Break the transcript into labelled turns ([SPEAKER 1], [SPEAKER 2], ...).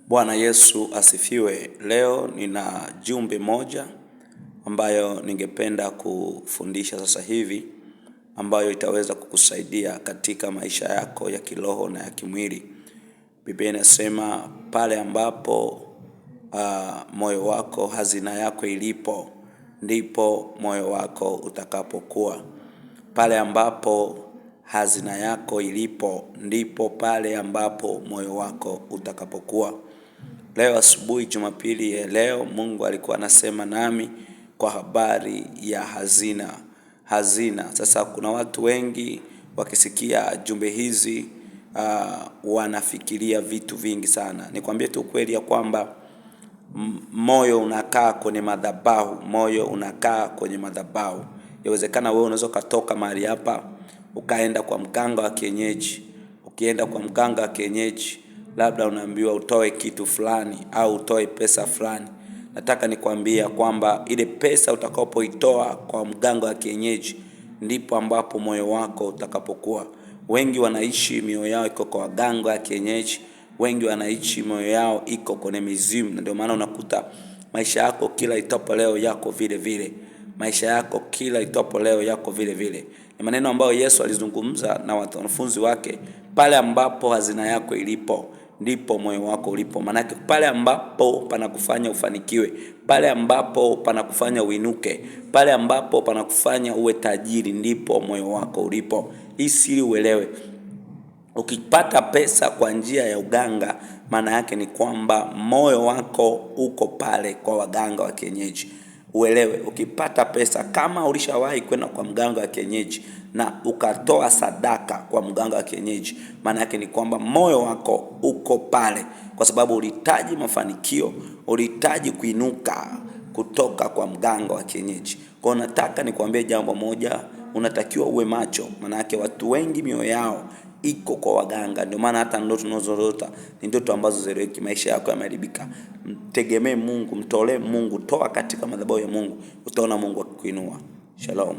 [SPEAKER 1] Bwana Yesu asifiwe. Leo nina jumbe moja ambayo ningependa kufundisha sasa hivi, ambayo itaweza kukusaidia katika maisha yako ya kiroho na ya kimwili. Biblia inasema pale ambapo moyo wako, hazina yako ilipo, ndipo moyo wako utakapokuwa. Pale ambapo hazina yako ilipo, ndipo pale ambapo moyo wako utakapokuwa. Leo asubuhi, Jumapili ya leo, Mungu alikuwa anasema nami kwa habari ya hazina. Sasa kuna watu wengi wakisikia jumbe hizi wanafikiria vitu vingi sana. Nikwambie tu kweli ya kwamba moyo unakaa kwenye madhabahu, moyo unakaa kwenye madhabahu. Yawezekana wewe unaweza kutoka mahali hapa ukaenda kwa mganga wa kienyeji. Ukienda kwa mganga wa kienyeji, labda unaambiwa utoe kitu fulani au utoe pesa fulani. Nataka nikwambia kwamba ile pesa utakapoitoa kwa mganga wa kienyeji, ndipo ambapo moyo wako utakapokuwa. Wengi wanaishi mioyo yao iko kwa waganga wa kienyeji, wengi wanaishi mioyo yao iko kwenye mizimu, na ndio maana unakuta maisha yako kila itopo leo yako vile vile. Maisha yako kila itopo leo yako vile vile. Ni maneno ambayo Yesu alizungumza na wanafunzi wake, pale ambapo hazina yako ilipo, ndipo moyo wako ulipo. Maana pale ambapo panakufanya ufanikiwe, pale ambapo panakufanya uinuke, pale ambapo panakufanya uwe tajiri, ndipo moyo wako ulipo. Hii siri uelewe. Ukipata pesa kwa njia ya uganga, maana yake ni kwamba moyo wako uko pale kwa waganga wa kienyeji. Uelewe, ukipata pesa, kama ulishawahi kwenda kwa mganga wa kienyeji na ukatoa sadaka kwa mganga wa kienyeji, maana yake ni kwamba moyo wako uko pale, kwa sababu ulihitaji mafanikio, ulihitaji kuinuka kutoka kwa mganga wa kienyeji. Kwa nataka nikwambie jambo moja, unatakiwa uwe macho. Maana yake watu wengi mioyo yao iko kwa waganga. Ndio maana hata ndoto tunazorota ni ndoto ambazo zereki, maisha yako yameharibika. Mtegemee Mungu, mtolee Mungu, toa katika madhabahu ya Mungu, utaona Mungu akikuinua. Shalom.